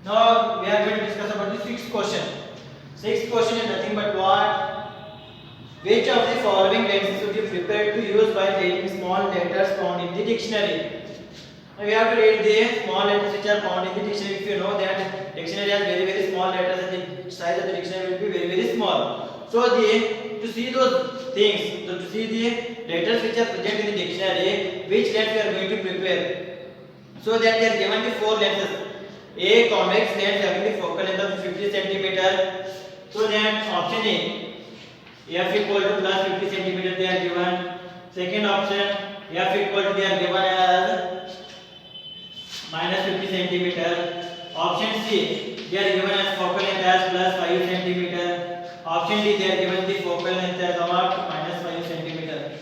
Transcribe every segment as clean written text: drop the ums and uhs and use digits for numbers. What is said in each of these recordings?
Now we are going to discuss about the sixth question. Sixth question is nothing but what? Which of the following lenses should you prepare to use while reading small letters found in the dictionary? Now we have to read the small letters which are found in the dictionary. If you know that dictionary has very small letters and the size of the dictionary will be very small. So to see those things, so to see the letters which are present in the dictionary, which lens we are going to prepare? So that they are given the four lenses. A convex lens having the focal length of 50 cm. So then option A, f equal to plus 50 cm they are given. Second option, f equal to they are given as minus 50 cm. Option C, they are given as focal length as plus 5 cm. Option D, they are given the focal length as about minus 5 cm.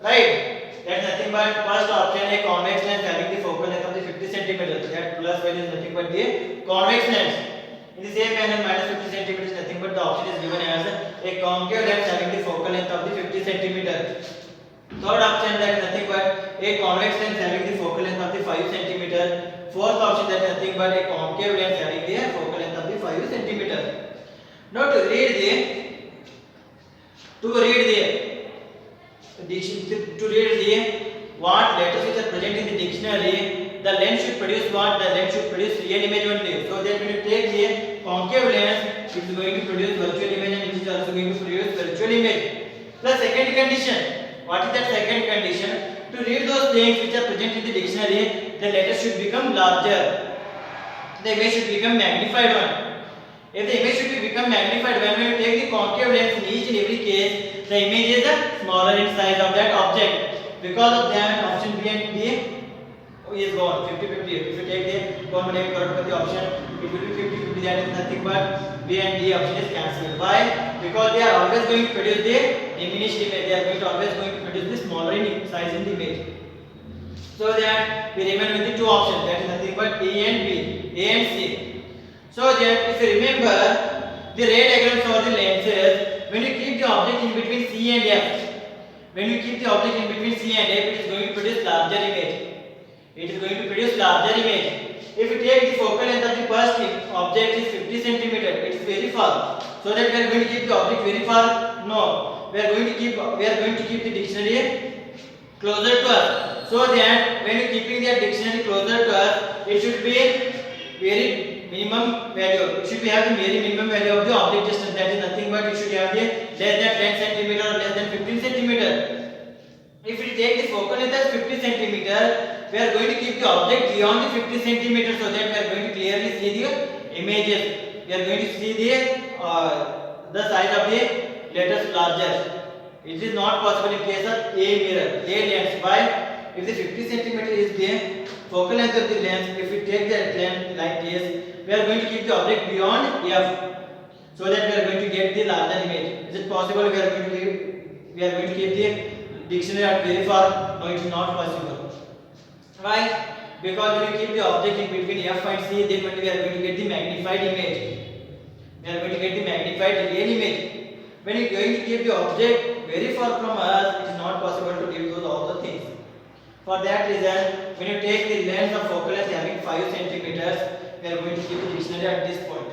Right? That's nothing but first option, a convex lens having the focal length of the 50 cm. That plus value is nothing but the convex lens. In the same manner, minus 50 cm is nothing but the option is given as a concave lens having the focal length of the 50 cm. Third option, that is nothing but a convex lens having the focal length of the 5 cm. Fourth option, that is nothing but a concave lens having the focal length of the 5 cm. Now to read what letters which are present in the dictionary, the lens should produce what? The lens should produce real image only. So that when you take the concave lens, it is going to produce virtual image and it is also going to produce virtual image. The second condition, what is that second condition? To read those things which are present in the dictionary, the letters should become larger. The image should become magnified one. If the image should become magnified when you take the concave lens, in each and every case, the image is smaller in size of that object. Because of that, option B and D is gone. 50-50. If you take the common name correct for the option, it will be 50-50. That is nothing but B and D option is cancelled. Why? Because they are always going to produce the diminished image. They are always going to produce the smaller in size in the image. So that we remain with the two options. That is nothing but A and B, A and C. So that if you remember the ray diagrams for the lenses, when you keep the object in between C and F, when you keep the object in between C and F, it is going to produce larger image. It is going to produce larger image. If you take the focal length of the first object is 50 cm, it is very far. So that we are going to keep the object very far? No. We are going to keep the dictionary closer to us. So that when you keeping the dictionary closer to us, it should be very minimum value. It should have the very minimum value of the object distance. That is nothing but it should have the less than 10 cm or less than 15 cm. If we take the focal length as 50 cm, we are going to keep the object beyond the 50 cm so that we are going to clearly see the images. We are going to see the size of the letters larger. It is not possible in case of A mirror, A lens. Why? If the 50 cm is the focal length of the lens, if we take that lens like this, we are going to keep the object beyond F so that we are going to get the larger image. Is it possible we are going to keep the dictionary at very far? No, it is not possible. Why? Because when you keep the object in between F and C, then when we are going to get the magnified image. We are going to get the magnified real image. When you are going to keep the object very far from us, it is not possible to give those all the things. For that reason, when you take the lens of focal length having 5 cm, we are going to keep the dictionary at this point.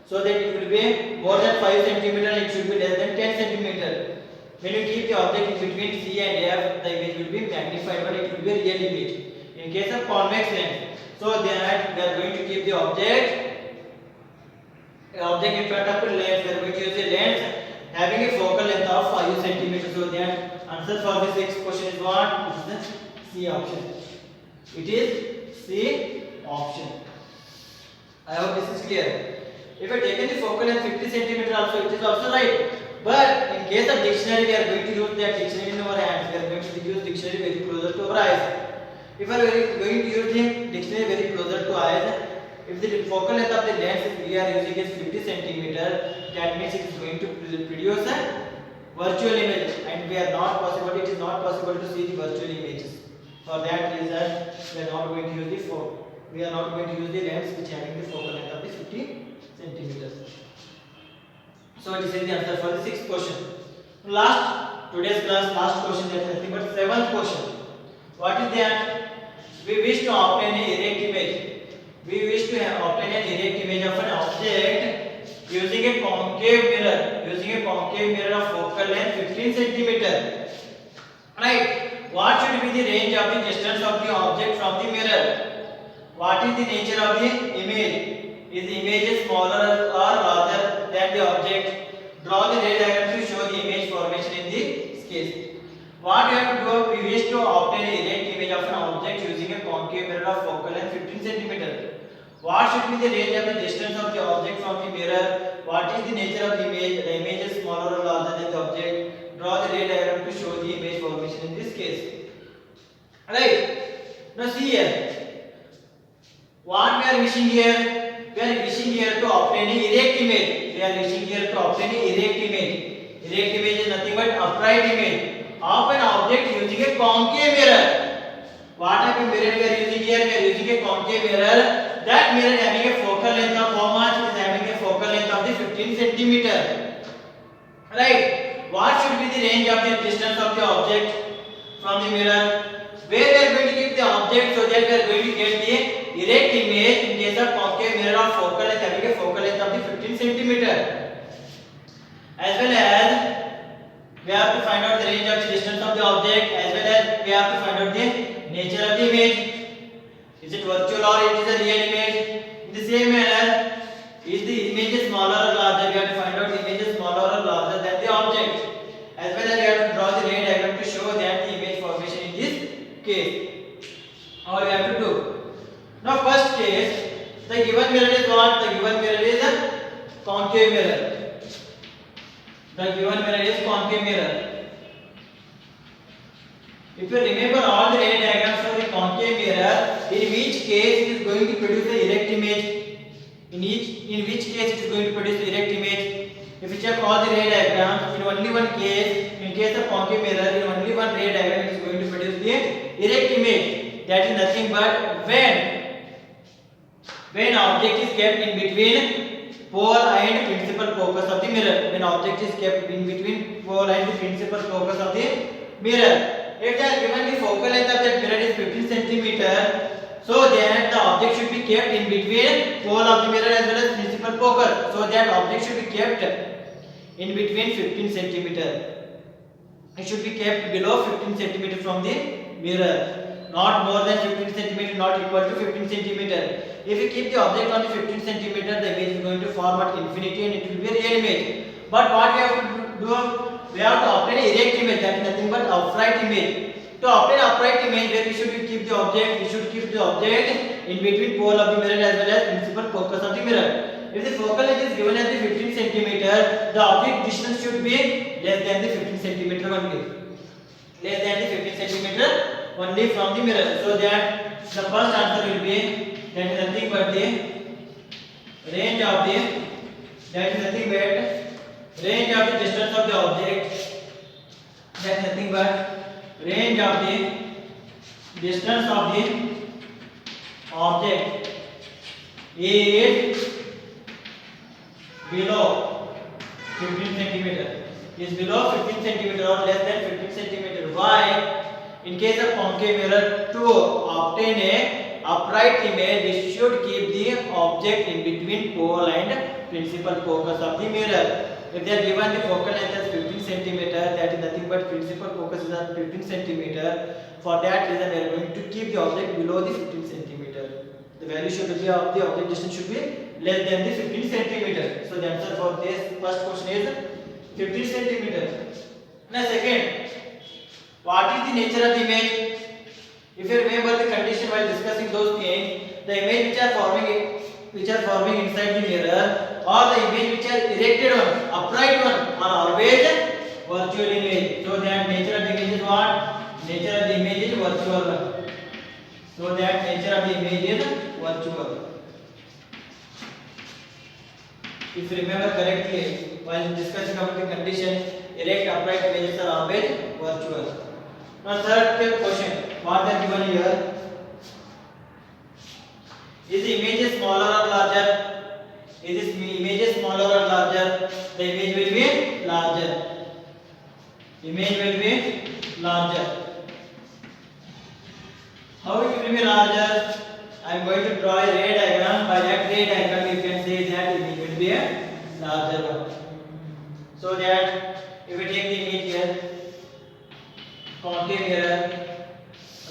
So that it will be more than 5 cm and it should be less than 10 cm. When you keep the object in between C and F, the image will be magnified but it will be a real image. In case of convex lens, so that we are going to keep the object in front of the lens. We are going to use the lens having a focal length of 5 cm. So the answer for the sixth question is what? It is the C option. It is C option. I hope this is clear. If I taken the focal length 50 cm also, it is also right. But in case of dictionary, we are going to use that dictionary in our hands. We are going to use dictionary very closer to our eyes. If we are going to use the dictionary very closer to eyes, if the focal length of the lens we are using is 50 cm, that means it is going to produce a virtual image, and it is not possible to see the virtual images. For that reason, we are not going to use the lens which having the focal length of the 50 centimeters. So this is the answer for the sixth question. Today's class last question, that is nothing but seventh question. What is that? We wish to obtain a erect image. we wish to obtain an erect image of an object using a concave mirror of focal length 15 centimeter. Right? What should be the range of the distance of the object from the mirror? What is the nature of the image? Is the image smaller or larger than the object? Draw the ray diagram to show the image formation in this case. What we have to do? We wish to obtain an erect image of an object using a concave mirror of focal length 15 centimeter. What should be the range of the distance of the object from the mirror? What is the nature of the image? The image is smaller or larger than the object. Draw the ray diagram to show the image formation in this case. Right? Now see here. What we are wishing here? We are wishing here to obtain an erect image. We are wishing here to obtain an erect image. Erect image is nothing but upright image of an object using a concave mirror. What type of mirror we are using here? We are using a concave mirror. That mirror having a focal length of how much? It is having a focal length of the 15 centimeter. Right? What should be the range of the distance of the object from the mirror? Where we are going to keep the object so that we are going to get the erect image in case of concave mirror of focal length having a focal length of the 15 centimeter. As well as we have to find out the range of the distance of the object, as well as we have to find out the nature of the image. Is it virtual or it is a real image? In the same manner, is the image smaller or larger? We have to find out the image is smaller or larger than the object. As well as we have to draw the ray diagram to show that the image formation in this case. All we have to do. Now first case, the given mirror is what? The given mirror is a concave mirror. The given mirror is concave mirror. If you remember all the ray diagrams for the concave mirror, in which case it is going to produce the erect image? In which case it is going to produce the erect image? If you check all the ray diagrams, in only one case, in case of concave mirror, in only one ray diagram it is going to produce the erect image. That is nothing but when object is kept in between pole and principal focus of the mirror. When object is kept in between pole and the principal focus of the mirror. If they are given the focal length of that mirror is 15 centimeter, so then the object should be kept in between pole of the mirror as well as principal focus. So that object should be kept in between 15 centimeter. It should be kept below 15 centimeter from the mirror. Not more than 15 centimeter, not equal to 15 centimeter. If you keep the object on the 15 centimeter, the image is going to form at infinity and it will be a real image. But what we have to do? We have to obtain an erect image, that is nothing but upright image. To obtain upright image, where we should keep the object? We should keep the object in between pole of the mirror as well as principal focus of the mirror. If the focal length is given as the 15 centimeter, the object distance should be less than the 15 centimeter only. Less than the 15 centimeter only from the mirror. So that the first answer will be that is nothing but the range of the distance of the object. That is nothing but range of the distance of the object is below 15 centimeter. Is below 15 centimeter or less than 15 centimeter. Why? In case of concave mirror, to obtain a upright image, we should keep the object in between pole and principal focus of the mirror. If they are given the focal length as 15 centimeter, that is nothing but principal focus is at 15 centimeter. For that reason, we are going to keep the object below the 15 centimeter. The value should be of the object distance should be less than the 15 centimeter. So the answer for this first question is 15 centimeter. Now second, what is the nature of the image? If you remember the condition while discussing those things, the image which are forming inside the mirror or the image which are erected one, upright one, are always virtual image. So that nature of the image is what? Nature of the image is virtual one. So that nature of the image is virtual. If you remember correctly, while discussing about the condition, erect upright images are always virtual. Now third question, what they are given here? Is the image smaller or larger? Is this image smaller or larger? The image will be larger. Image will be larger. How it will be larger? I am going to draw a ray diagram ray diagram you can say that image will be a larger one. So that if we take the image here, concave mirror,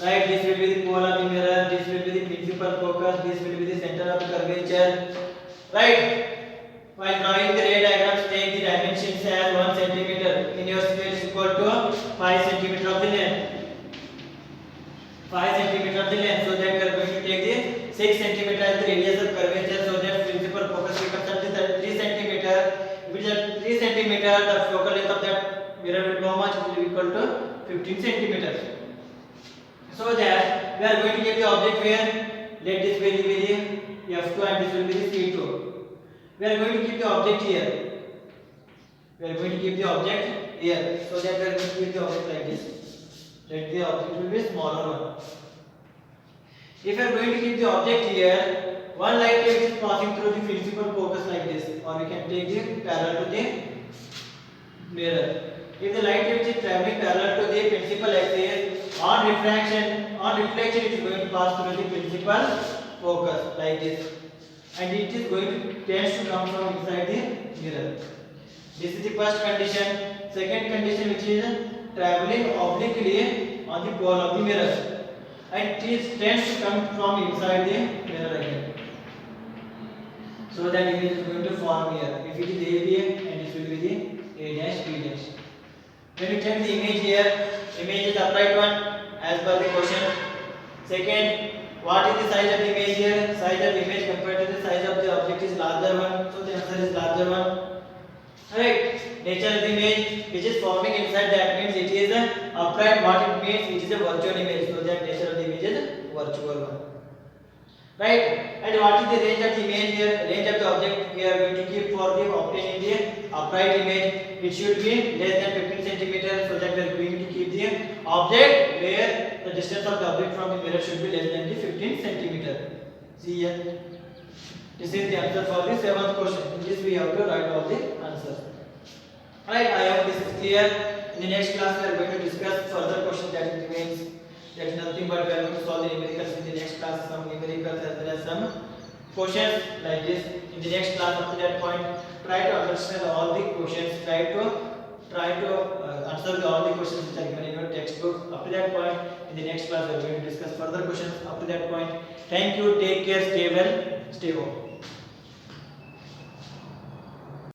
right, this will be the pole of the mirror, this will be the principal focus, this will be the center of curvature, right. While drawing the ray diagrams, take the dimensions as 1 cm. In your scale is equal to 5 cm of the length. 5 cm of the length. So that we are going to take the 6 cm as the radius of curvature. So that principal focus becomes 3 cm. If it is 3 cm, the focal length of that mirror will be how much? It will be equal to 15 cm. So that we are going to get the object where let this be the F2 and this will be the C2. We are going to keep the object here. We are going to keep the object here. So that we are going to keep the object like this. Let the object will be a smaller one. If we are going to keep the object here, one light wave is passing through the principal focus like this, or we can take the parallel to the mirror. If the light wave is traveling parallel to the principal axis, on reflection it is going to pass through the principal focus like this, and it is going to tend to come from inside the mirror. This is the first condition. Second condition, which is traveling obliquely on the pole of the mirror, and it tends to come from inside the mirror again. So that image is going to form here. If it is AB and this will be the A dash B dash. When you take the image here, image is upright one as per the question. Second, what is the size of the image here? Size of the image compared to the size of the object is larger one. So the answer is larger one. Right. Nature of the image which is forming inside, that means it is upright. What it means? It is a virtual image. So that nature of the image is virtual one. Right. And what is the range of the image here? Range of the object we are going to keep for the obtaining the upright image. It should be less than 15 cm. So that we are going to keep the object where the distance of the object from the mirror should be less than the 15 cm. See here. This is the answer for the 7th question. In this we have to write all the answers. Right. I hope this is clear. In the next class we are going to discuss further questions that remains. That is nothing but we are going to solve the numericals in the next class. Some numericals as well as some questions like this. In the next class, up to that point, try to understand all the questions. Try to answer all the questions which are given in your textbook. Up to that point, in the next class we are going to discuss further questions. Up to that point, thank you. Take care. Stay well. Stay home.